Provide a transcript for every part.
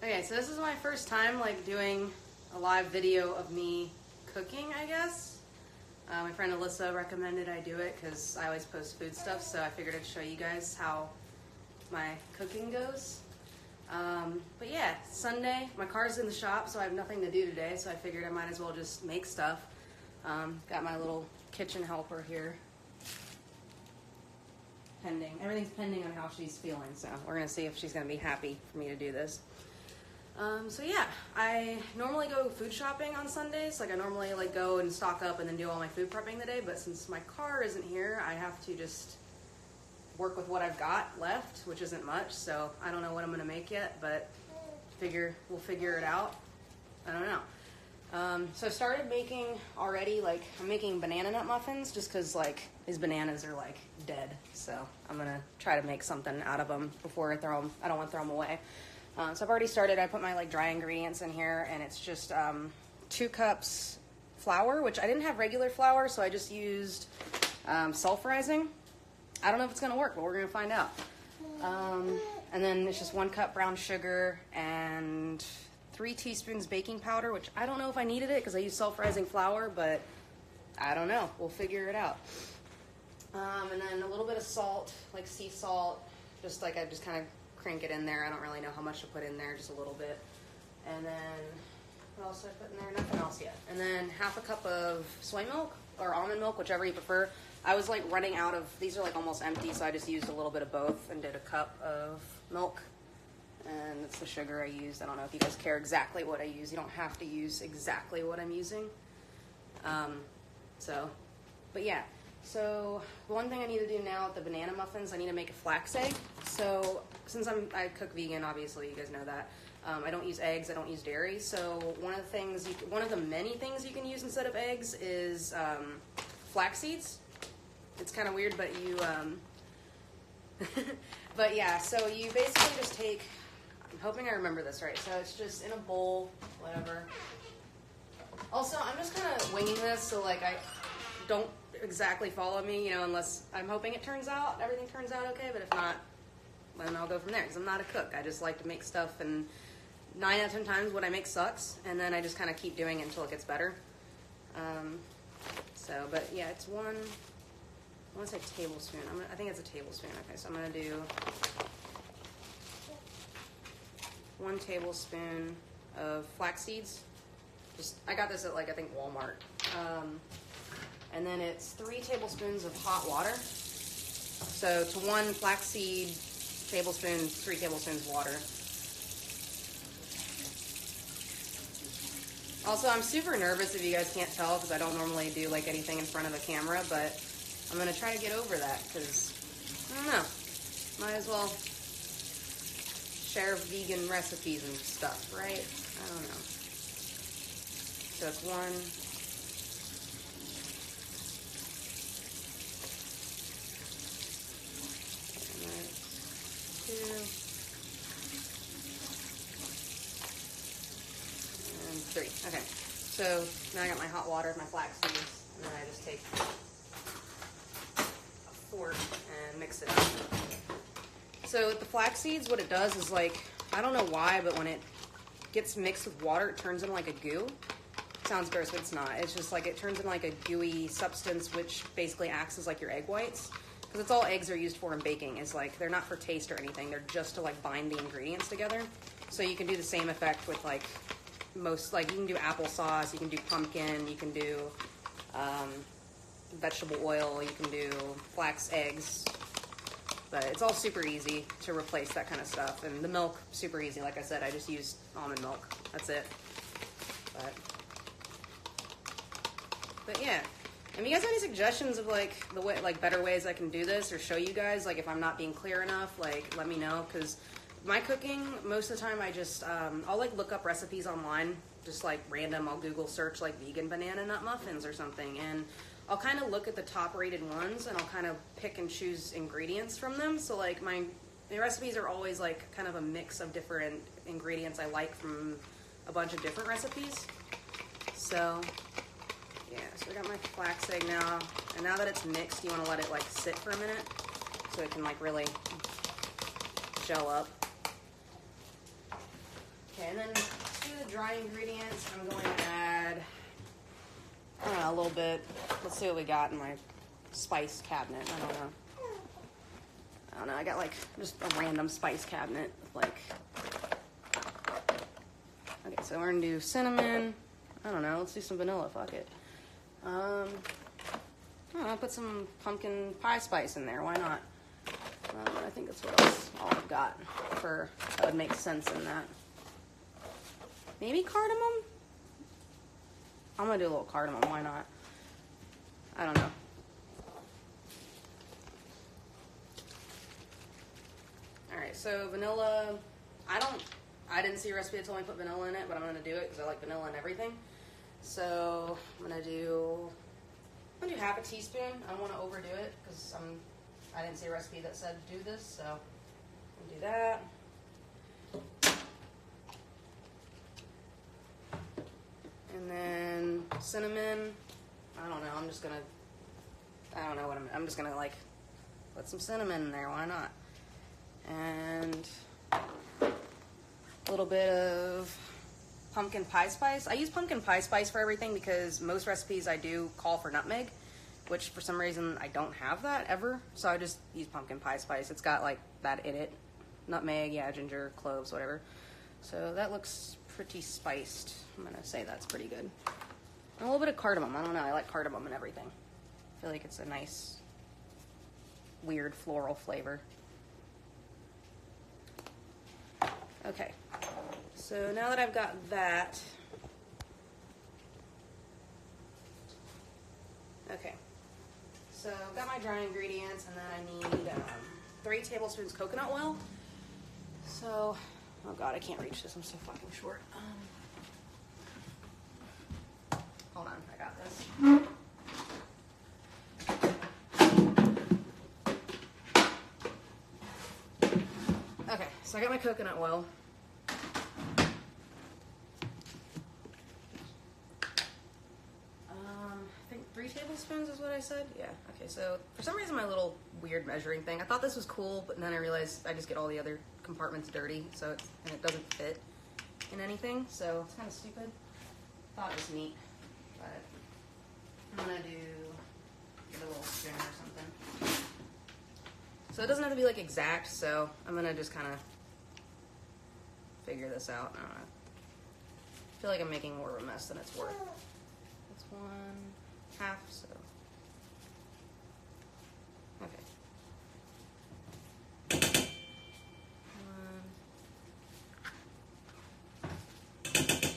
Okay, so this is my first time like doing a live video of me cooking, I guess. My friend Alyssa recommended I do it because I always post food stuff, so I figured I'd show you guys how my cooking goes. But yeah, Sunday, my car's in the shop, so I have nothing to do today, so I figured I might as well just make stuff. Got my little kitchen helper here. Pending. Everything's pending on how she's feeling, so we're gonna see if she's gonna be happy for me to do this. So yeah, I normally go food shopping on Sundays. Like I normally like go and stock up and then do all my food prepping the day, but since my car isn't here, I have to just work with what I've got left, which isn't much, so I don't know what I'm gonna make yet, but we'll figure it out. I don't know. So I started making already, like, I'm making banana nut muffins just because, like, these bananas are, like, dead. So I'm going to try to make something out of them before I throw them. I don't want to throw them away. So I've already started. I put my, like, dry ingredients in here, and it's just 2 cups flour, which I didn't have regular flour, so I just used sulfurizing. I don't know if it's going to work, but we're going to find out. And then it's just 1 cup brown sugar and 3 teaspoons baking powder, which I don't know if I needed it because I use sulfurizing flour, but I don't know. We'll figure it out. And then a little bit of salt, like sea salt, just like I just kind of crank it in there. I don't really know how much to put in there, just a little bit. And then what else did I put in there? Nothing else yet. And then half a cup of soy milk or almond milk, whichever you prefer. I was like running out of, these are like almost empty, so I just used a little bit of both and did a cup of milk. And it's the sugar I used. I don't know if you guys care exactly what I use. You don't have to use exactly what I'm using. But yeah. So the one thing I need to do now with the banana muffins, I need to make a flax egg. So since I cook vegan, obviously you guys know that. I don't use eggs. I don't use dairy. So one of the many things you can use instead of eggs is flax seeds. It's kind of weird, but you. But yeah. So you basically just take. I'm hoping I remember this right. So it's just in a bowl, whatever. Also, I'm just kind of winging this, so like I don't exactly follow me, you know, unless I'm hoping everything turns out okay, but if not, then I'll go from there, because I'm not a cook. I just like to make stuff, and 9 out of 10 times what I make sucks, and then I just kind of keep doing it until it gets better. But yeah, it's I want to say tablespoon. I think it's a tablespoon. Okay, so I'm going to do 1 tablespoon of flax seeds. I got this at, like, I think Walmart. And then it's 3 tablespoons of hot water. So to 1 flaxseed tablespoon, 3 tablespoons water. Also, I'm super nervous if you guys can't tell, because I don't normally do like anything in front of a camera, but I'm gonna try to get over that, because I don't know, might as well share vegan recipes and stuff, right? I don't know. So it's 1. And 3. Okay, so now I got my hot water, my flax seeds, and then I just take a fork and mix it up. So with the flax seeds, what it does is, like, I don't know why, but when it gets mixed with water, it turns into like a goo. It sounds gross, but it's not. It's just like it turns into like a gooey substance, which basically acts as like your egg whites. Because it's all eggs are used for in baking. Is like, they're not for taste or anything. They're just to like bind the ingredients together. So you can do the same effect with like most, like you can do applesauce, you can do pumpkin, you can do vegetable oil, you can do flax eggs. But it's all super easy to replace that kind of stuff. And the milk, super easy. Like I said, I just used almond milk. That's it. But yeah. If you guys have any suggestions of like the way, like better ways I can do this or show you guys, like if I'm not being clear enough, like let me know, because my cooking, most of the time I just, I'll like look up recipes online, just like random, I'll Google search like vegan banana nut muffins or something, and I'll kind of look at the top rated ones and I'll kind of pick and choose ingredients from them. So like my recipes are always like kind of a mix of different ingredients I like from a bunch of different recipes. So yeah, so I got my flax egg now, and now that it's mixed, you want to let it like sit for a minute so it can like really gel up. Okay, and then to the dry ingredients, I'm going to add, I don't know, a little bit. Let's see what we got in my spice cabinet. I don't know. I got like just a random spice cabinet with like, okay, so we're gonna do cinnamon. I don't know, let's do some vanilla, fuck it. I'll put some pumpkin pie spice in there, why not? I think that's what else all I've got for, that would make sense in that. Maybe cardamom? I'm gonna do a little cardamom, why not? I don't know. Alright, so vanilla, I didn't see a recipe that told me to put vanilla in it, but I'm gonna do it because I like vanilla in everything. So I'm gonna do half a teaspoon. I don't want to overdo it because I didn't see a recipe that said do this, so I'm gonna do that. And then cinnamon. I don't know. I'm just gonna like put some cinnamon in there. Why not? And a little bit of pumpkin pie spice. I use pumpkin pie spice for everything because most recipes I do call for nutmeg, which for some reason I don't have that ever. So I just use pumpkin pie spice. It's got like that in it. Nutmeg, yeah, ginger, cloves, whatever. So that looks pretty spiced. I'm gonna say that's pretty good. And a little bit of cardamom. I don't know, I like cardamom and everything. I feel like it's a nice, weird floral flavor. Okay, so now that I've got that, okay, so I've got my dry ingredients, and then I need 3 tablespoons coconut oil. So, oh god, I can't reach this, I'm so fucking short. Hold on, I got this. Okay, so I got my coconut oil. I think 3 tablespoons is what I said. Yeah, okay, so for some reason my little weird measuring thing, I thought this was cool, but then I realized I just get all the other compartments dirty, so and it doesn't fit in anything, so it's kind of stupid. Thought it was neat, but I'm gonna get a little spoon or something. So it doesn't have to be like exact, so I'm gonna just kind of figure this out. I don't know. I feel like I'm making more of a mess than it's worth. That's 1/2, so. Okay. 1, 2.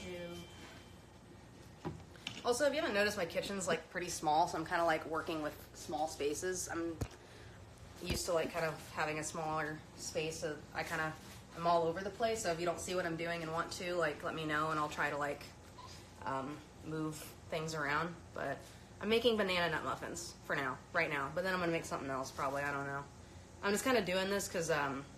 Also, if you haven't noticed, my kitchen's like pretty small, so I'm kind of like working with small spaces. I'm used to like kind of having a smaller space, so I kind of am all over the place. So if you don't see what I'm doing and want to, like, let me know, and I'll try to like move things around. But I'm making banana nut muffins for now, right now. But then I'm gonna make something else probably. I don't know. I'm just kind of doing this because,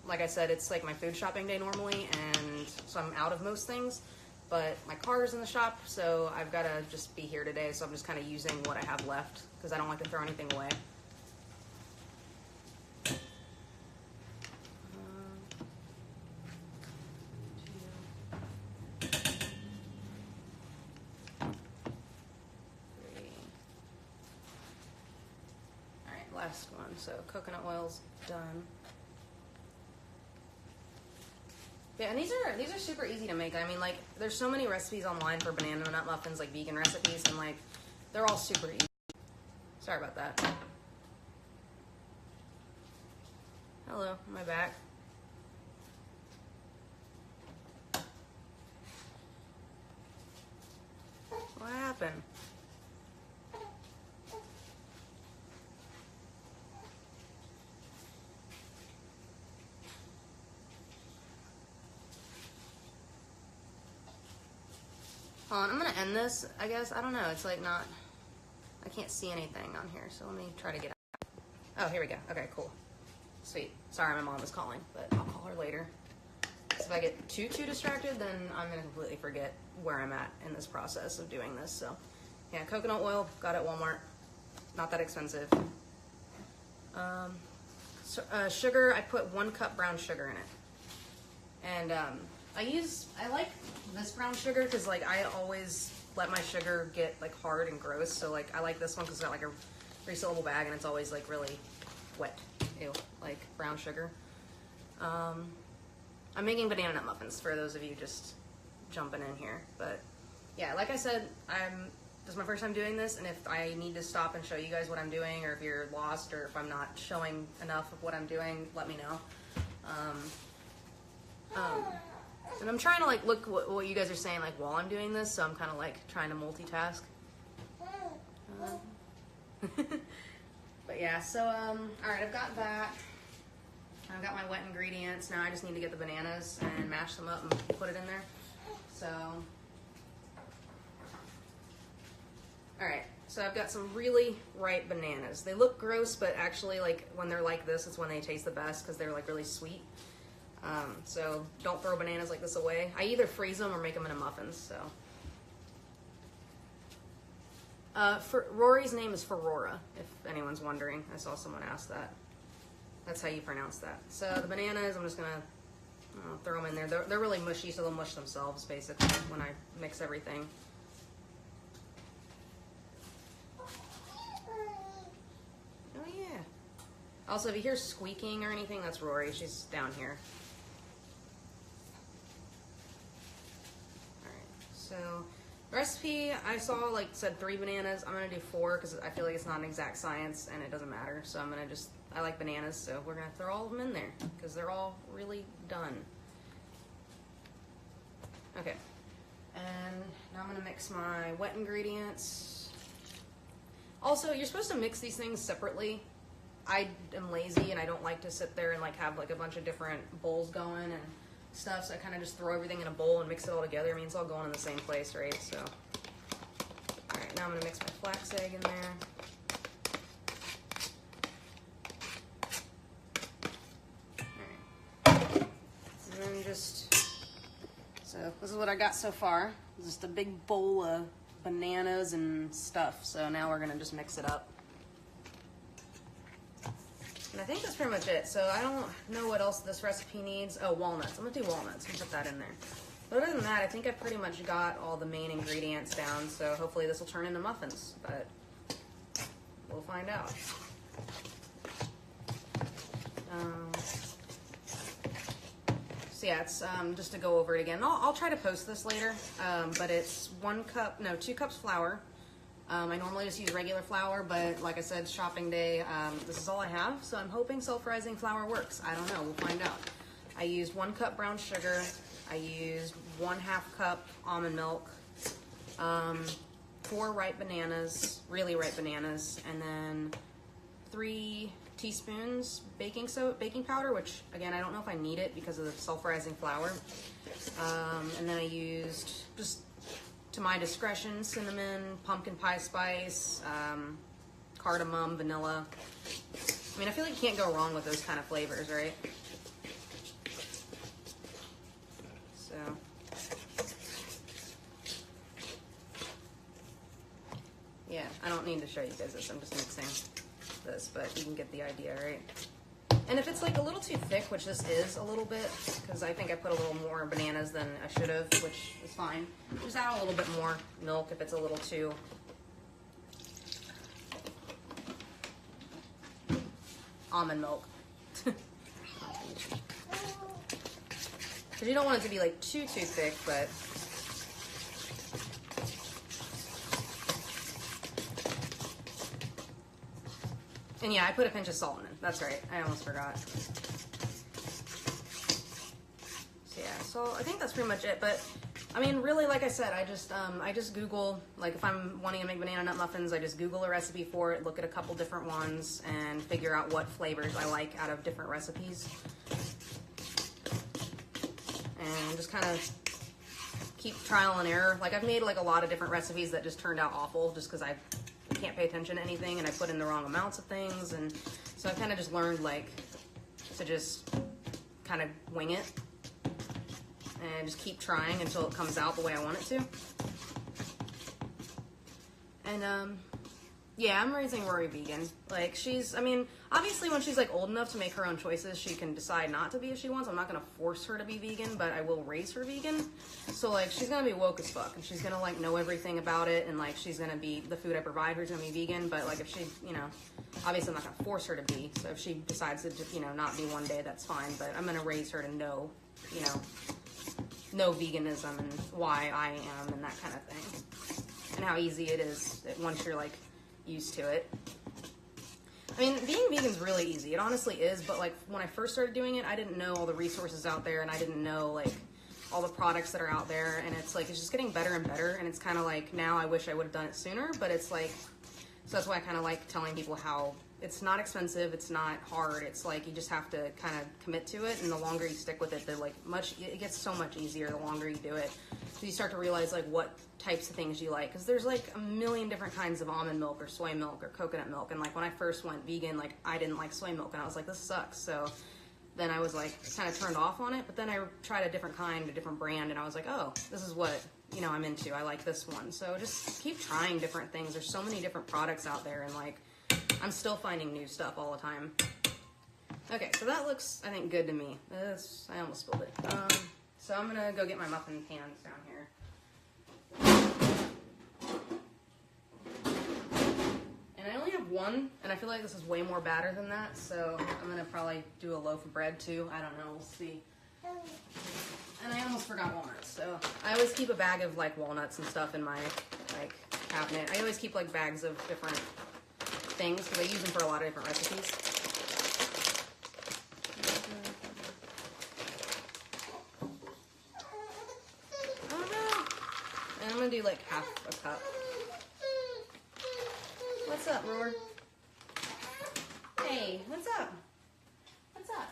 like I said, it's like my food shopping day normally, and so I'm out of most things. But my car is in the shop, so I've got to just be here today. So I'm just kind of using what I have left because I don't like to throw anything away. Last one, so coconut oil's done. Yeah, and these are super easy to make. I mean, like, there's so many recipes online for banana nut muffins, like vegan recipes, and like, they're all super easy. Sorry about that. Hello, am I back? What happened? Hold on, I'm gonna end this, I guess. I don't know, it's like not, I can't see anything on here, so let me try to get out. Oh, here we go. Okay, cool. Sweet. Sorry, my mom is calling, but I'll call her later. So if I get too distracted, then I'm gonna completely forget where I'm at in this process of doing this. So, yeah, coconut oil, got it at Walmart. Not that expensive. Sugar, I put 1 cup brown sugar in it. And I like this brown sugar because like I always let my sugar get like hard and gross. So like I like this one because it's got like a resealable bag and it's always like really wet. Ew, like brown sugar. I'm making banana nut muffins for those of you just jumping in here. But yeah, like I said, this is my first time doing this, and if I need to stop and show you guys what I'm doing, or if you're lost, or if I'm not showing enough of what I'm doing, let me know. And I'm trying to like look what you guys are saying like while I'm doing this, so I'm kind of like trying to multitask. But yeah, so all right, I've got that. I've got my wet ingredients. Now I just need to get the bananas and mash them up and put it in there. So, all right, so I've got some really ripe bananas. They look gross, but actually like when they're like this, it's when they taste the best because they're like really sweet. So don't throw bananas like this away. I either freeze them or make them into muffins, so. Rory's name is Ferrora, if anyone's wondering. I saw someone ask that. That's how you pronounce that. So the bananas, I'm just gonna throw them in there. They're really mushy, so they'll mush themselves basically when I mix everything. Oh yeah. Also, if you hear squeaking or anything, that's Rory. She's down here. So, recipe, I saw like said 3 bananas. I'm gonna do 4 because I feel like it's not an exact science and it doesn't matter. So I'm gonna I like bananas, so we're gonna throw all of them in there because they're all really done. Okay, and now I'm gonna mix my wet ingredients. Also, you're supposed to mix these things separately. I am lazy and I don't like to sit there and like have like a bunch of different bowls going and stuff, so I kind of just throw everything in a bowl and mix it all together. I mean, it's all going in the same place, right? So, all right, now I'm gonna mix my flax egg in there. All right, and then so this is what I got so far. Just a big bowl of bananas and stuff. So now we're gonna just mix it up. And I think that's pretty much it. So I don't know what else this recipe needs. Oh, walnuts. I'm gonna do walnuts and put that in there. But other than that, I think I pretty much got all the main ingredients down. So hopefully this will turn into muffins, but we'll find out. So yeah, it's just to go over it again. I'll try to post this later, but it's 2 cups flour. I normally just use regular flour, but like I said, shopping day, this is all I have, so I'm hoping self-rising flour works. I don't know, we'll find out. I used 1 cup brown sugar, I used 1/2 cup almond milk, 4 ripe bananas, really ripe bananas, and then 3 teaspoons baking powder, which again, I don't know if I need it because of the self-rising flour. And then I used, just to my discretion, cinnamon, pumpkin pie spice, cardamom, vanilla. I mean, I feel like you can't go wrong with those kind of flavors, right? So, yeah, I don't need to show you guys this. I'm just mixing this, but you can get the idea, right? And if it's like a little too thick, which this is a little bit, because I think I put a little more bananas than I should have, which is fine. Just add a little bit more milk if it's a little too almond milk. Because you don't want it to be like too thick, but and yeah, I put a pinch of salt in it. That's right. I almost forgot. So yeah, so I think that's pretty much it. But I mean, really, like I said, I just Google, like if I'm wanting to make banana nut muffins, I just Google a recipe for it, look at a couple different ones, and figure out what flavors I like out of different recipes. And just kind of keep trial and error. Like I've made like a lot of different recipes that just turned out awful just because I can't pay attention to anything and I put in the wrong amounts of things, and so I kind of just learned like to just kind of wing it and just keep trying until it comes out the way I want it to. And yeah, I'm raising Rory vegan. Like I mean, Obviously, when she's like old enough to make her own choices, she can decide not to be if she wants. I'm not gonna force her to be vegan, but I will raise her vegan. So like, she's gonna be woke as fuck, and she's gonna like know everything about it, and like she's gonna be, the food I provide her is gonna be vegan. But like, if she, you know, obviously I'm not gonna force her to be. So if she decides to just, you know, not be one day, that's fine. But I'm gonna raise her to know, you know veganism and why I am and that kind of thing, and how easy it is once you're like used to it. I mean, being vegan's really easy. It honestly is, but like when I first started doing it, I didn't know all the resources out there, and I didn't know like all the products that are out there, and it's like it's just getting better and better, and it's kind of like now I wish I would have done it sooner, but it's like, so that's why I kind of like telling people how it's not expensive, it's not hard, it's like you just have to kind of commit to it, and the longer you stick with it, the like it gets so much easier the longer you do it. So you start to realize like what types of things you like, because there's like a million different kinds of almond milk or soy milk or coconut milk, and like when I first went vegan, like I didn't like soy milk, and I was like, this sucks. So then I was like kind of turned off on it, but then I tried a different kind, a different brand, and I was like, oh, this is what, you know, I'm into. I like this one. So just keep trying different things. There's so many different products out there, and like I'm still finding new stuff all the time. Okay, so that looks, I think, good to me. I almost spilled it. So I'm gonna go get my muffin pans down here. And I only have one, and I feel like this is way more batter than that, so I'm gonna probably do a loaf of bread too. I don't know, we'll see. And I almost forgot walnuts, so I always keep a bag of like walnuts and stuff in my like cabinet. I always keep like bags of different things because I use them for a lot of different recipes. Oh no! And I'm gonna do like half a cup. What's up, Rory? Hey, what's up? What's up?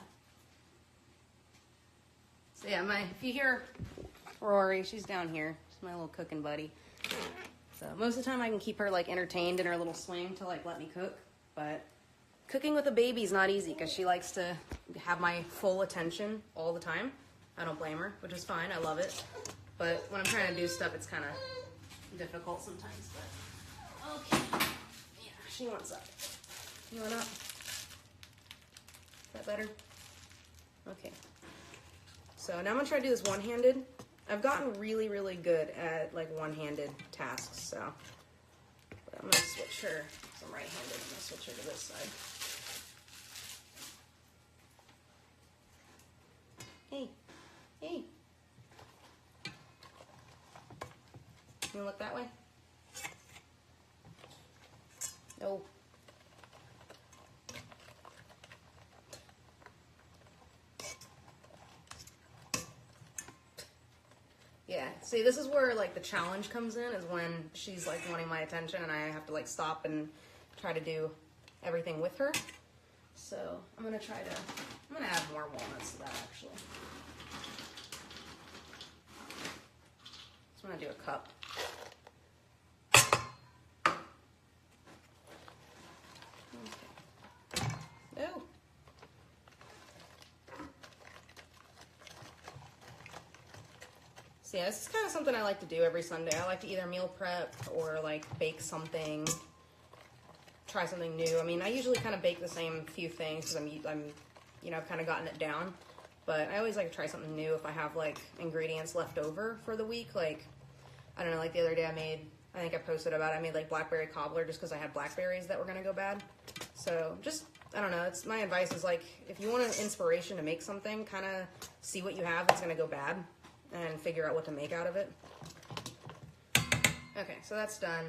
So yeah, if you hear Rory, she's down here. She's my little cooking buddy. So most of the time I can keep her like entertained in her little swing to like let me cook, but cooking with a baby is not easy because she likes to have my full attention all the time. I don't blame her, which is fine. I love it. But when I'm trying to do stuff, it's kind of difficult sometimes. But okay, yeah, she wants up. You want up? Is that better? Okay. So now I'm gonna try to do this one-handed. I've gotten really, really good at like one-handed tasks, so but I'm gonna switch her. So I'm right-handed. I'm gonna switch her to this side. Hey, hey. You wanna look that way? No. Yeah, see, this is where like the challenge comes in, is when she's like wanting my attention and I have to like stop and try to do everything with her. So I'm gonna add more walnuts to that actually. So I'm gonna do a cup. Okay. Oh. So yeah, this is kind of something I like to do every Sunday. I like to either meal prep or like bake something, try something new. I mean, I usually kind of bake the same few things because I'm, you know, I've kind of gotten it down. But I always like to try something new if I have like ingredients left over for the week. Like, I don't know, like the other day I think I posted about it, I made like blackberry cobbler just because I had blackberries that were gonna go bad. So just, I don't know, it's my advice is like, if you want an inspiration to make something, kind of see what you have that's gonna go bad and figure out what to make out of it. Okay, so that's done.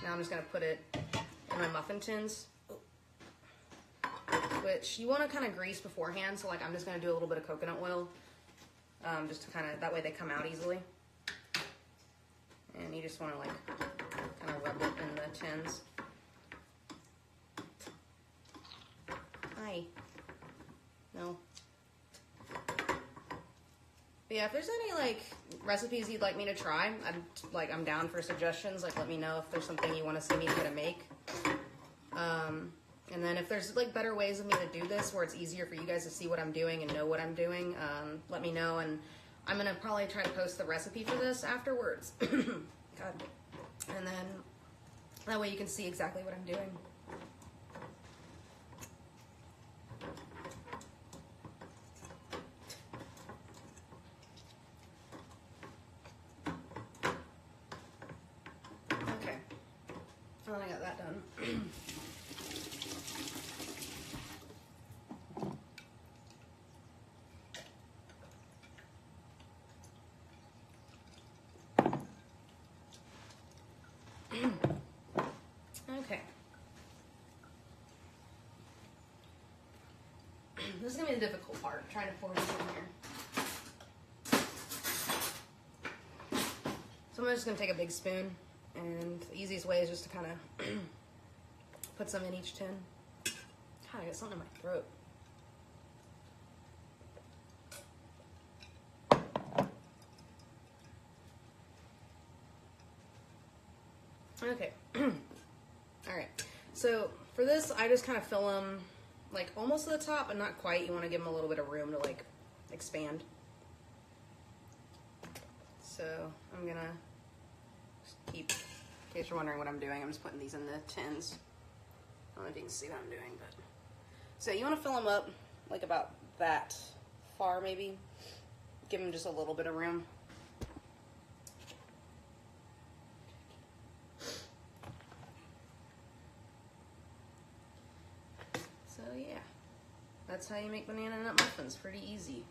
Now I'm just gonna put it in my muffin tins, which you want to kind of grease beforehand. So like I'm just gonna do a little bit of coconut oil, just to kind of, that way they come out easily. And you just want to like kind of rub it in the tins. Hi. No. But yeah, if there's any like recipes you'd like me to try, I'm down for suggestions. Like let me know if there's something you want to see me try to make. And then if there's like better ways of me to do this where it's easier for you guys to see what I'm doing and know what I'm doing, let me know. And I'm gonna probably try to post the recipe for this afterwards. God. And then that way you can see exactly what I'm doing. Oh, I got that done. Okay. This is gonna be the difficult part, trying to pour this in here. So I'm just gonna take a big spoon, and the easiest way is just to kind of put some in each tin. God, I got something in my throat. Okay. All right. So for this, I just kind of fill them like almost to the top, but not quite. You want to give them a little bit of room to like expand. So I'm gonna just keep, in case you're wondering what I'm doing, I'm just putting these in the tins. I don't know if you can see what I'm doing, but. So you want to fill them up like about that far maybe. Give them just a little bit of room. So yeah, that's how you make banana nut muffins, pretty easy.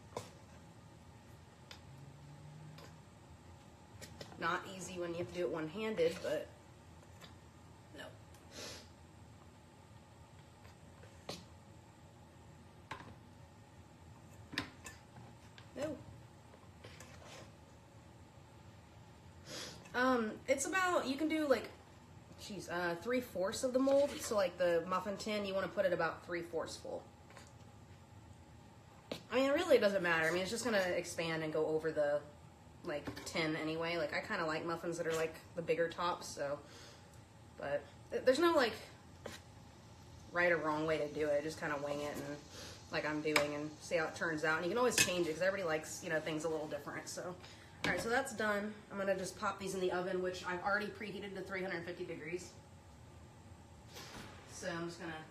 Not easy when you have to do it one-handed, but no. No. It's about, you can do like, 3/4 of the mold. So like the muffin tin, you want to put it about 3/4 full. I mean, really it doesn't matter. I mean, it's just gonna expand and go over the like tin anyway. Like I kind of like muffins that are like the bigger tops, so, but there's no like right or wrong way to do it. Just kind of wing it and like I'm doing and see how it turns out. And you can always change it because everybody likes, you know, things a little different. So, all right, so that's done. I'm gonna just pop these in the oven, which I've already preheated to 350 degrees. So I'm just gonna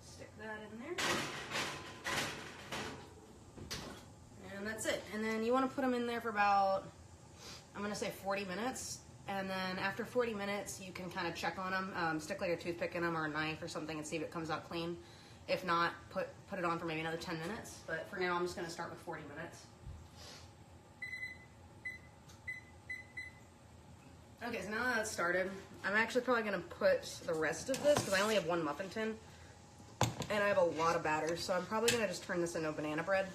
stick that in there. And that's it. And then you want to put them in there for about, I'm going to say 40 minutes. And then after 40 minutes, you can kind of check on them. Stick like a toothpick in them or a knife or something and see if it comes out clean. If not, put it on for maybe another 10 minutes. But for now, I'm just going to start with 40 minutes. Okay, so now that it's started, I'm actually probably going to put the rest of this, because I only have one muffin tin. And I have a lot of batter, so I'm probably going to just turn this into banana bread.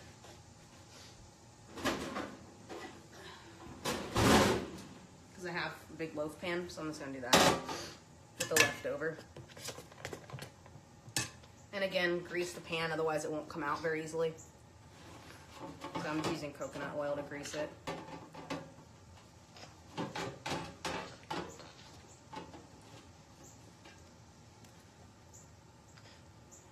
I have a big loaf pan, so I'm just going to do that with the leftover. And again, grease the pan, otherwise it won't come out very easily. So I'm using coconut oil to grease it.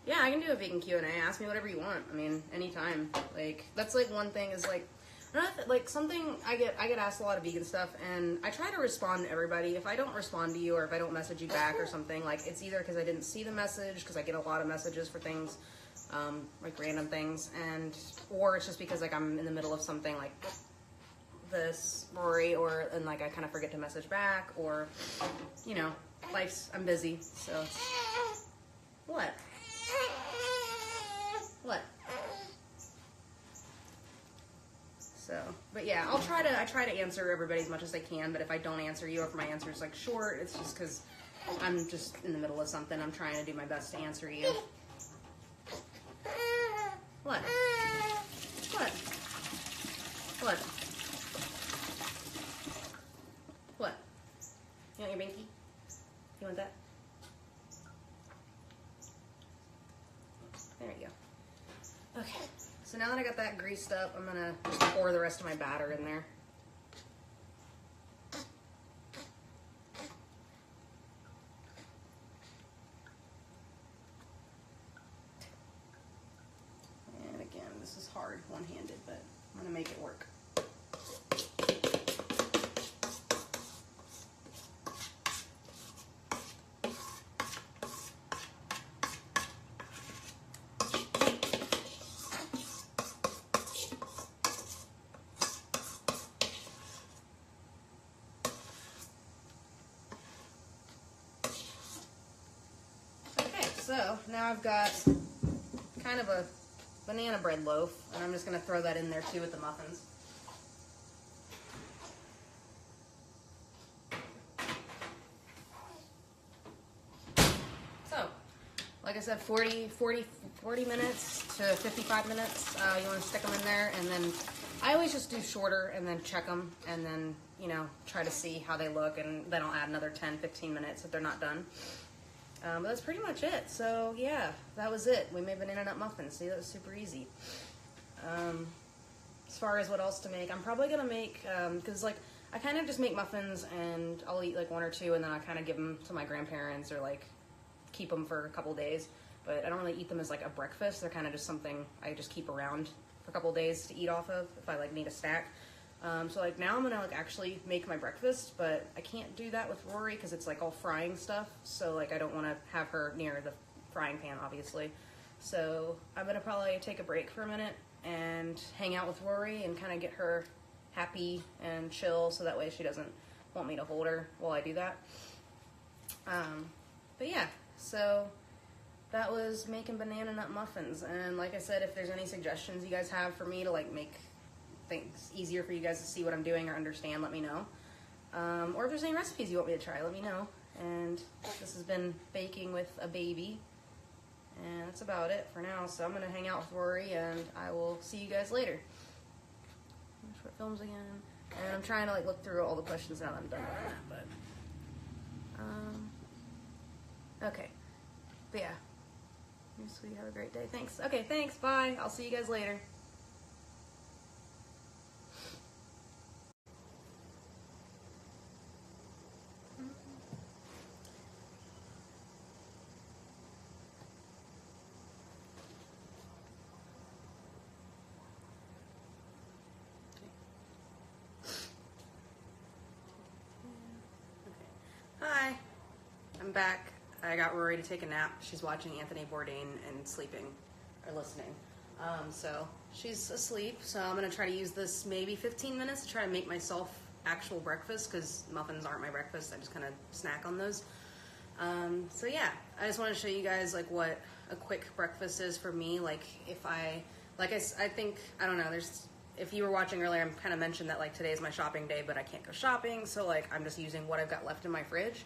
Yeah, I can do a vegan Q&A. Ask me whatever you want. I mean, anytime. Like, that's like one thing is like, like something I get asked a lot of vegan stuff, and I try to respond to everybody. If I don't respond to you, or if I don't message you back or something, like it's either because I didn't see the message, because I get a lot of messages for things, like random things, or it's just because like I'm in the middle of something like this, Rory, and like I kind of forget to message back, or you know, I'm busy, so. What? What? So, but yeah, I try to answer everybody as much as I can, but if I don't answer you, or if my answer is like short, it's just because I'm just in the middle of something. I'm trying to do my best to answer you. What? What? What? What? You want your binky? You want that? There you go. Okay. So now that I got that greased up, I'm going to just pour the rest of my batter in there. And again, this is hard one-handed, but I'm going to make it work. now I've got kind of a banana bread loaf, and I'm just going to throw that in there too with the muffins. So, like I said, 40 minutes to 55 minutes. You want to stick them in there, and then I always just do shorter and then check them, and then, you know, try to see how they look, and then I'll add another 10-15 minutes if they're not done. But that's pretty much it. So yeah, that was it. We made banana nut muffins. See, that was super easy. As far as what else to make, I'm probably gonna make, because like I kind of just make muffins and I'll eat like one or two, and then I kind of give them to my grandparents or like keep them for a couple days. But I don't really eat them as like a breakfast. They're kind of just something I just keep around for a couple days to eat off of if I like need a snack. So like now I'm gonna like actually make my breakfast, but I can't do that with Rory because it's like all frying stuff. So like I don't want to have her near the frying pan, obviously. So I'm gonna probably take a break for a minute and hang out with Rory and kind of get her happy and chill, so that way she doesn't want me to hold her while I do that. But yeah, so that was making banana nut muffins. And like I said, if there's any suggestions you guys have for me to like make things easier for you guys to see what I'm doing or understand, let me know. Or if there's any recipes you want me to try, let me know. And this has been baking with a baby, and that's about it for now. So I'm gonna hang out with Rory, and I will see you guys later. Short films again, and I'm trying to like look through all the questions now that I'm done with that. But okay, but yeah, you sweetie, have a great day. Thanks. Okay, thanks. Bye. I'll see you guys later. Hi, I'm back. I got Rory to take a nap. She's watching Anthony Bourdain and sleeping, or listening. So she's asleep, so I'm gonna try to use this maybe 15 minutes to try to make myself actual breakfast, because muffins aren't my breakfast. I just kind of snack on those. So yeah, I just want to show you guys like what a quick breakfast is for me. Like if I think, I don't know, if you were watching earlier, I kind of mentioned that like today is my shopping day, but I can't go shopping, so like I'm just using what I've got left in my fridge.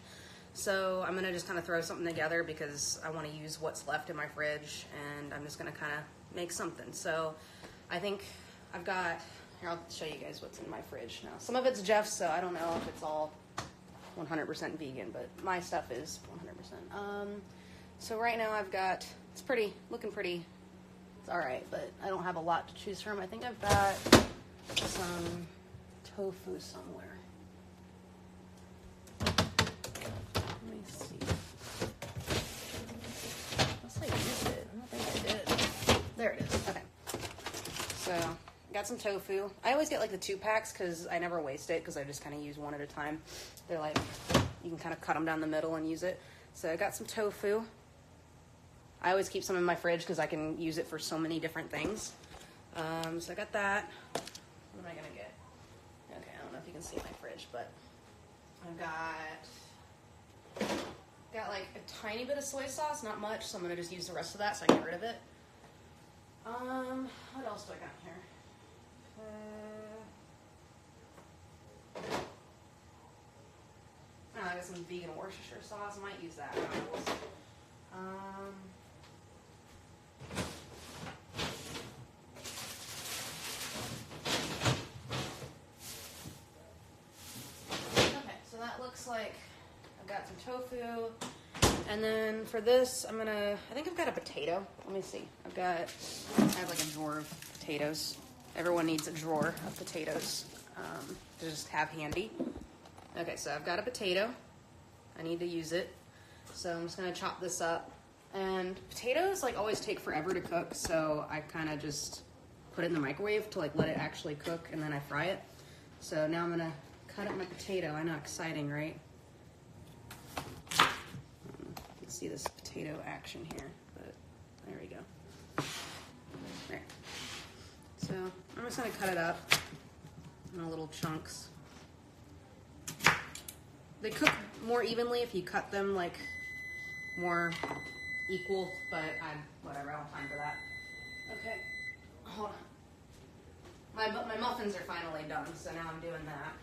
So I'm gonna just kind of throw something together because I want to use what's left in my fridge, and I'm just gonna kind of make something. So I think I've got, here, I'll show you guys what's in my fridge now. Some of it's Jeff's, so I don't know if it's all 100% vegan, but my stuff is 100%. So right now I've got, it's looking pretty, it's all right, but I don't have a lot to choose from. I think I've got some tofu somewhere. Let me see. Unless I used it. I don't think I did. There it is. Okay. So, got some tofu. I always get like the 2-packs because I never waste it, because I just kind of use one at a time. They're like, you can kind of cut them down the middle and use it. So I got some tofu. I always keep some in my fridge because I can use it for so many different things. So I got that. What am I gonna get? Okay, I don't know if you can see my fridge, but I've got like a tiny bit of soy sauce, not much, so I'm gonna just use the rest of that so I can get rid of it. What else do I got here? I got some vegan Worcestershire sauce. I might use that. Okay, so that looks like I've got some tofu. And then for this, I think I've got a potato. Let me see. I have like a drawer of potatoes. Everyone needs a drawer of potatoes to just have handy. Okay, so I've got a potato. I need to use it. So I'm just gonna chop this up. And potatoes like always take forever to cook, so I kind of just put it in the microwave to like let it actually cook, and then I fry it. So now I'm gonna cut up my potato. I know, exciting, right? You can see this potato action here, but there we go. There. So I'm just gonna cut it up in little chunks. They cook more evenly if you cut them like more equal, but whatever, I don't have time for that. Okay, hold on. My muffins are finally done, so now I'm doing that.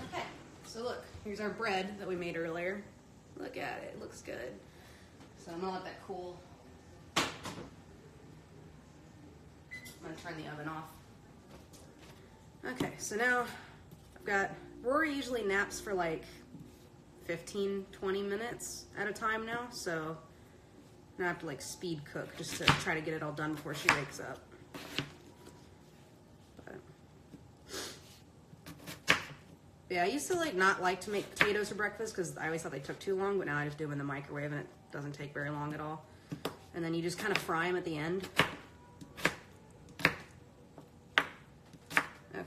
Okay, so look, here's our bread that we made earlier. Look at it, it looks good. So I'm gonna let that cool. I'm gonna turn the oven off. Okay, so now I've got, Rory usually naps for like 15, 20 minutes at a time now, so now I have to like speed cook just to try to get it all done before she wakes up. But yeah, I used to like not like to make potatoes for breakfast because I always thought they took too long, but now I just do them in the microwave and it doesn't take very long at all. And then you just kind of fry them at the end. Okay.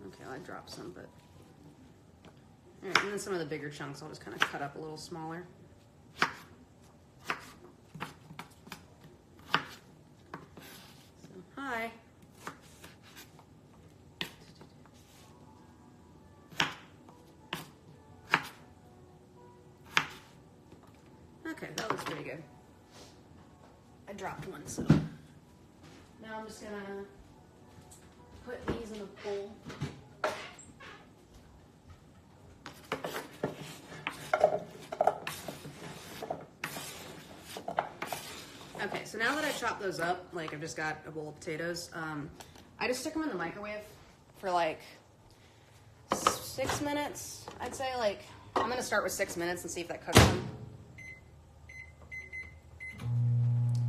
Okay, I dropped some, but all right, and then some of the bigger chunks I'll just kind of cut up a little smaller. So, hi. Okay, that looks pretty good. I dropped one, so now I'm just gonna put these in the bowl. Okay, so now that I chopped those up, like I've just got a bowl of potatoes, I just stick them in the microwave for like 6 minutes. I'd say like, I'm gonna start with 6 minutes and see if that cooks them.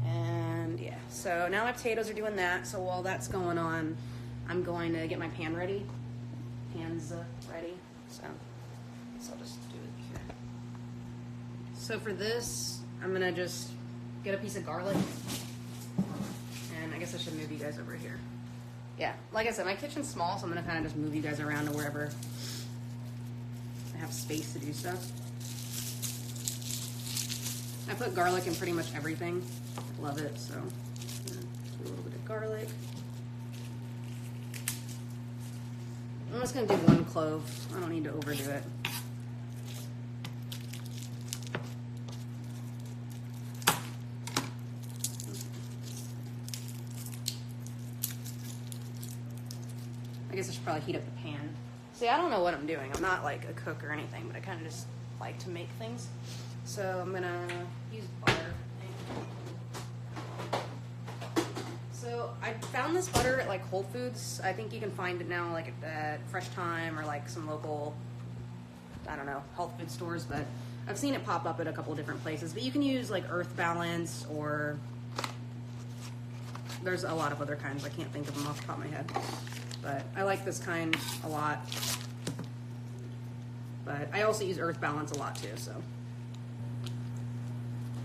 And yeah, so now my potatoes are doing that. So while that's going on, I'm going to get my pan ready. Pan's ready, so I'll just do it here. So for this, I'm gonna just get a piece of garlic, and I guess I should move you guys over here. Yeah, like I said, my kitchen's small, so I'm gonna kind of just move you guys around to wherever I have space to do stuff. I put garlic in pretty much everything. I love it, so I'm gonna do a little bit of garlic. I'm just gonna do 1 clove. I don't need to overdo it. I guess I should probably heat up the pan. See, I don't know what I'm doing. I'm not like a cook or anything, but I kind of just like to make things. So I'm gonna use butter. So I found this butter at like Whole Foods. I think you can find it now like at Fresh Time or like some local, I don't know, health food stores, but I've seen it pop up at a couple of different places. But you can use like Earth Balance, or there's a lot of other kinds. I can't think of them off the top of my head. But I like this kind a lot. But I also use Earth Balance a lot too, so.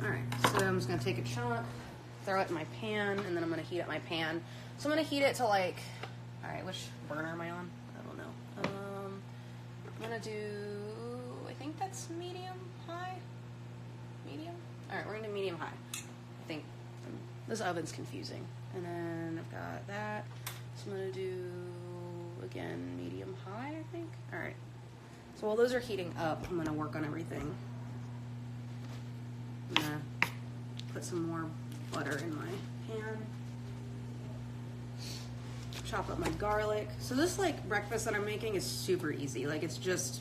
All right, so I'm just gonna take a chunk, throw it in my pan, and then I'm gonna heat up my pan. So I'm gonna heat it to like, all right, which burner am I on? I don't know. I'm gonna do, I think that's medium high? Medium? All right, we're gonna do medium high. I think this oven's confusing. And then I've got that. So I'm gonna do, again, medium high, I think. All right. So while those are heating up, I'm gonna work on everything. I'm gonna put some more butter in my pan. Chop up my garlic. So this like breakfast that I'm making is super easy. Like it's just,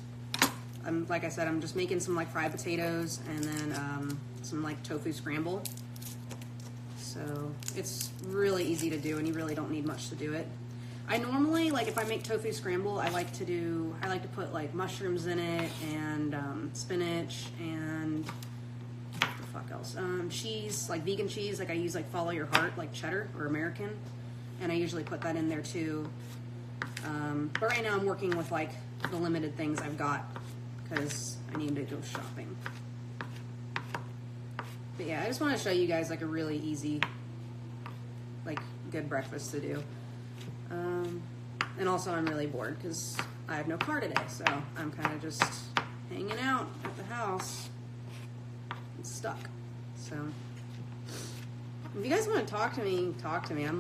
like I said, I'm just making some like fried potatoes and then some like tofu scramble. So it's really easy to do, and you really don't need much to do it. I normally, like if I make tofu scramble, I like to put like mushrooms in it and spinach and what the fuck else? Cheese, like vegan cheese. Like I use like Follow Your Heart, like cheddar or American, and I usually put that in there too. But right now I'm working with like the limited things I've got because I need to go shopping. But yeah, I just want to show you guys like a really easy, like good breakfast to do. And also I'm really bored because I have no car today, so I'm kind of just hanging out at the house. I'm stuck. So if you guys want to talk to me, talk to me. I'm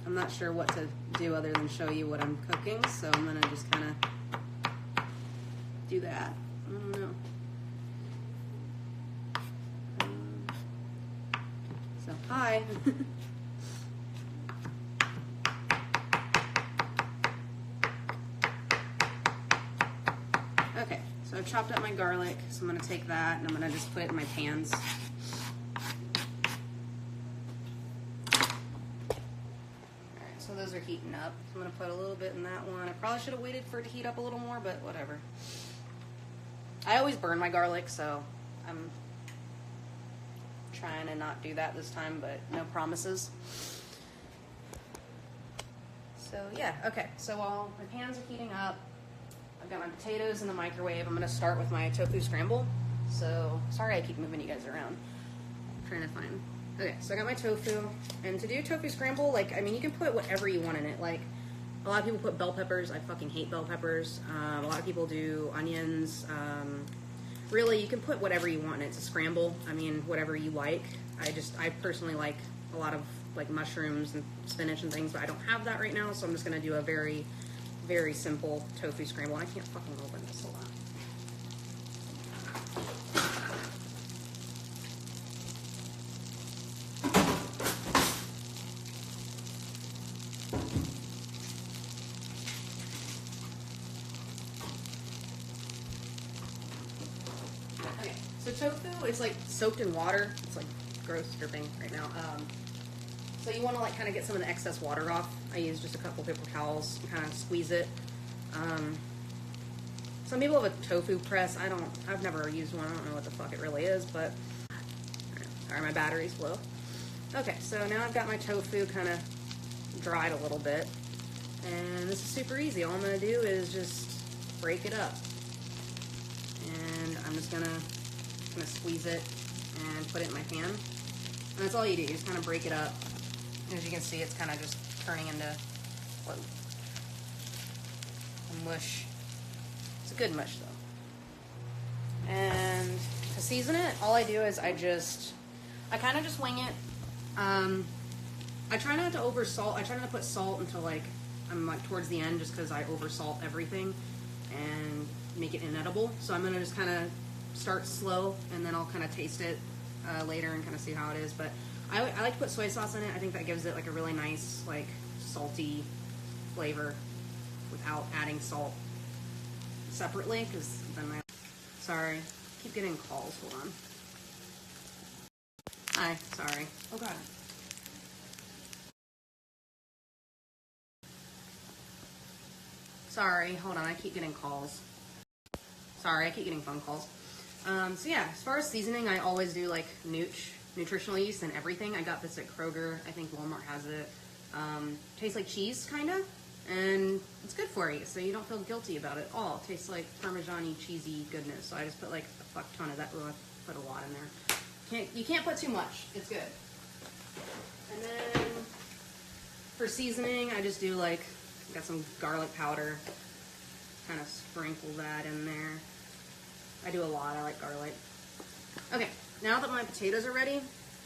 not sure what to do other than show you what I'm cooking, so I'm gonna just kind of do that. I don't know. So hi. Okay, so I've chopped up my garlic, so I'm gonna take that and I'm gonna just put it in my pans. So those are heating up. So I'm gonna put a little bit in that one. I probably should have waited for it to heat up a little more, but whatever. I always burn my garlic, so I'm trying to not do that this time, but no promises. So yeah, okay. So while my pans are heating up, I've got my potatoes in the microwave. I'm gonna start with my tofu scramble. So sorry I keep moving you guys around. I'm trying to find. Okay, so I got my tofu, and to do tofu scramble, like, I mean, you can put whatever you want in it. Like, a lot of people put bell peppers. I fucking hate bell peppers. A lot of people do onions. Really, you can put whatever you want in it. It's a scramble. I mean, whatever you like. I personally like a lot of, like, mushrooms and spinach and things, but I don't have that right now, so I'm just gonna do a very, very simple tofu scramble. I can't fucking open this a lot. So tofu is like soaked in water. It's like gross dripping right now. So you want to like kind of get some of the excess water off. I use just a couple paper towels and kind of squeeze it. Some people have a tofu press. I've never used one. I don't know what the fuck it really is, but sorry, my battery's low. Okay, so now I've got my tofu kind of dried a little bit, and this is super easy. All I'm gonna do is just break it up, and I'm just gonna squeeze it and put it in my pan. And that's all you do. You just kind of break it up. And as you can see, it's kind of just turning into what, a mush. It's a good mush though. And to season it, all I do is I kind of just wing it. I try not to over salt. I try not to put salt until like I'm like towards the end, just because I over salt everything and make it inedible. So I'm gonna just kind of start slow, and then I'll kind of taste it later and kind of see how it is. But I like to put soy sauce in it. I think that gives it like a really nice, like, salty flavor without adding salt separately, because then sorry, keep getting calls. Hold on. Hi, sorry. Oh god. Sorry, hold on, I keep getting calls. Sorry, I keep getting phone calls. So yeah, as far as seasoning, I always do like nutritional yeast and everything. I got this at Kroger. I think Walmart has it. Tastes like cheese, kind of, and it's good for you, so you don't feel guilty about it at all. It tastes like Parmesan-y, cheesy goodness. So I just put like a fuck ton of that. Oh, I put a lot in there. You can't put too much. It's good. And then for seasoning, I just do like, got some garlic powder. Kind of sprinkle that in there. I do a lot. I like garlic. Okay, now that my potatoes are ready,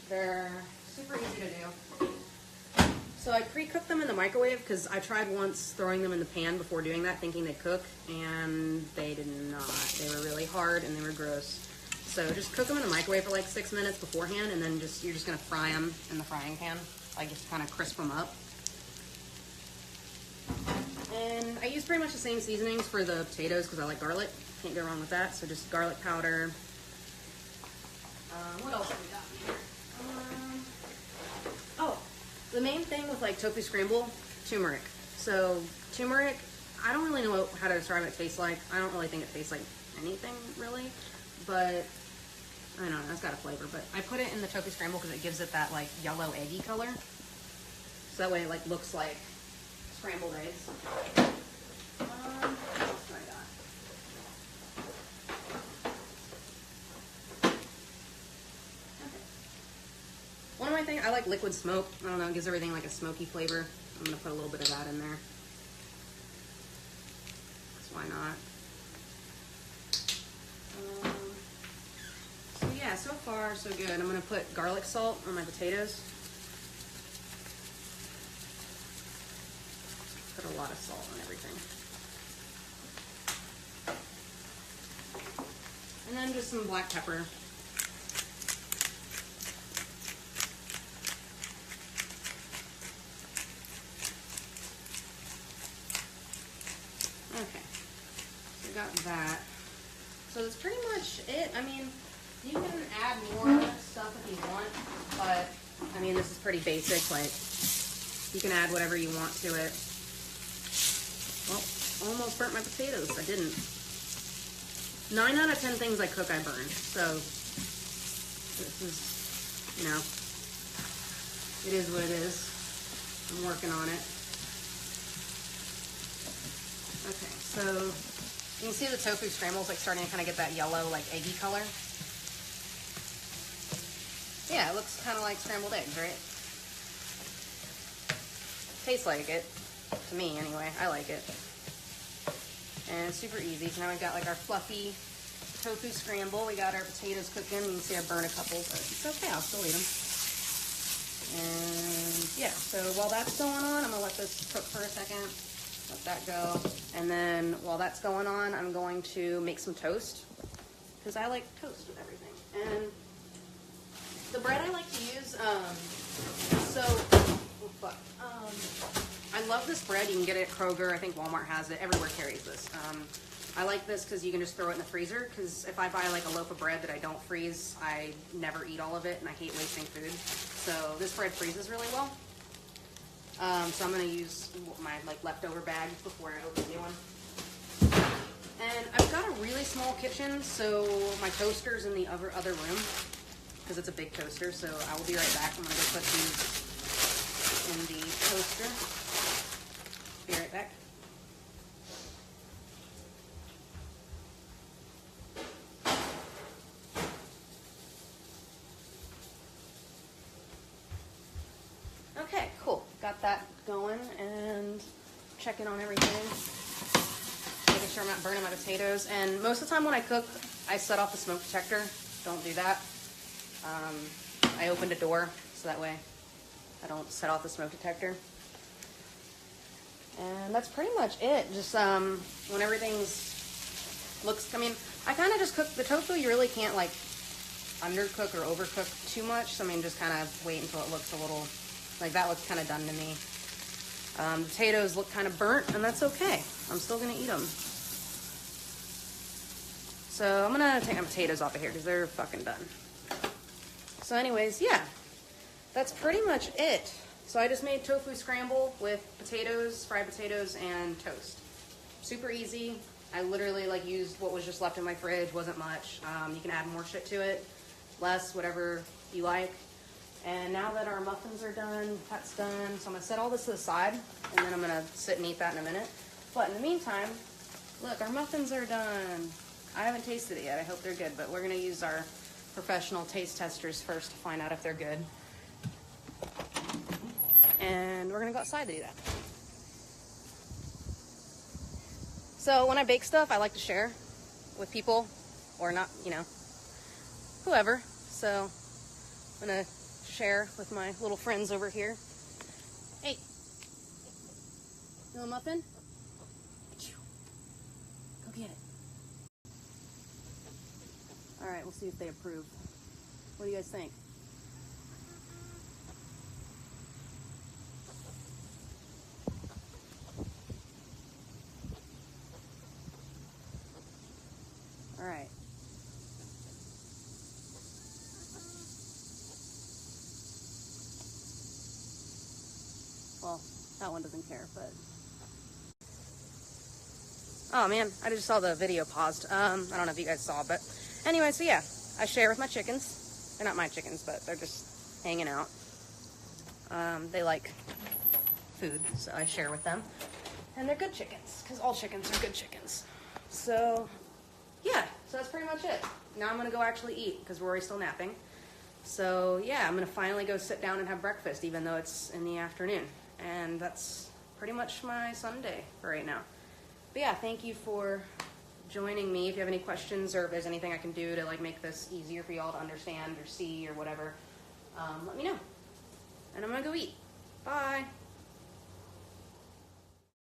they're super easy to do. So I pre-cooked them in the microwave because I tried once throwing them in the pan before doing that, thinking they'd cook, and they did not. They were really hard and they were gross. So just cook them in the microwave for like 6 minutes beforehand, and then you're just gonna fry them in the frying pan. Like, just kind of crisp them up. And I use pretty much the same seasonings for the potatoes because I like garlic. Can't go wrong with that. So just garlic powder. What else have we got here? Oh, the main thing with like tofu scramble, turmeric. So turmeric, I don't really know how to describe what it tastes like. I don't really think it tastes like anything really, but I don't know, it's got a flavor. But I put it in the tofu scramble because it gives it that like yellow eggy color. So that way it like looks like scrambled eggs. What else do I got? Okay. One of my things, I like liquid smoke. I don't know, it gives everything like a smoky flavor. I'm gonna put a little bit of that in there. why not? So yeah, so far so good. I'm gonna put garlic salt on my potatoes. Put a lot of salt on everything. And then just some black pepper. Okay, so we got that. So that's pretty much it. I mean, you can add more stuff if you want, but I mean, this is pretty basic. Like, you can add whatever you want to it. Well, almost burnt my potatoes. I didn't. 9 out of 10 things I cook, I burn. So this is, you know, it is what it is. I'm working on it. Okay, so you can see the tofu scrambles like starting to kind of get that yellow, like eggy color. Yeah, it looks kind of like scrambled eggs, right? Tastes like it, to me anyway. I like it. And it's super easy. So now we've got like our fluffy tofu scramble. We got our potatoes cooking. You can see I burned a couple, but it's okay. I'll still eat them. And yeah, so while that's going on, I'm gonna let this cook for a second. Let that go. And then while that's going on, I'm going to make some toast because I like toast with everything. And the bread I like to use, I love this bread. You can get it at Kroger. I think Walmart has it. Everywhere carries this. I like this because you can just throw it in the freezer, because if I buy like a loaf of bread that I don't freeze, I never eat all of it, and I hate wasting food. So this bread freezes really well. So I'm going to use my like leftover bag before I open a new one. And I've got a really small kitchen, so my toaster's in the other room, because it's a big toaster. So I will be right back. I'm going to go put these in the toaster. Be right back. Okay, cool. Got that going and checking on everything. Making sure I'm not burning my potatoes. And most of the time when I cook, I set off the smoke detector. Don't do that. I opened a door so that way I don't set off the smoke detector. And that's pretty much it. Just when everything's looks, I mean, I kind of just cook the tofu. You really can't like undercook or overcook too much. So I mean, just kind of wait until it looks a little, like that looks kind of done to me. Potatoes look kind of burnt, and that's okay. I'm still gonna eat them. So I'm gonna take my potatoes off of here because they're fucking done. So anyways, yeah, that's pretty much it. So I just made tofu scramble with potatoes, fried potatoes, and toast. Super easy. I literally like used what was just left in my fridge. Wasn't much. You can add more shit to it, less, whatever you like. And now that our muffins are done, that's done. So I'm gonna set all this to the side, and then I'm gonna sit and eat that in a minute. But in the meantime, look, our muffins are done. I haven't tasted it yet. I hope they're good, but we're gonna use our professional taste testers first to find out if they're good. And we're gonna go outside to do that. So when I bake stuff, I like to share with people, or not, you know, whoever. So I'm gonna share with my little friends over here. Hey, you want a muffin? Go get it. All right, we'll see if they approve. What do you guys think? All right. Well, that one doesn't care, but... Oh man, I just saw the video paused. I don't know if you guys saw, but anyway, so yeah, I share with my chickens. They're not my chickens, but they're just hanging out. They like food, so I share with them. And they're good chickens, because all chickens are good chickens. So, yeah, so that's pretty much it. Now I'm going to go actually eat, because Rory's still napping. So, yeah, I'm going to finally go sit down and have breakfast, even though it's in the afternoon. And that's pretty much my Sunday for right now. But yeah, thank you for joining me. If you have any questions or if there's anything I can do to like make this easier for y'all to understand or see or whatever, let me know. And I'm gonna go eat. Bye.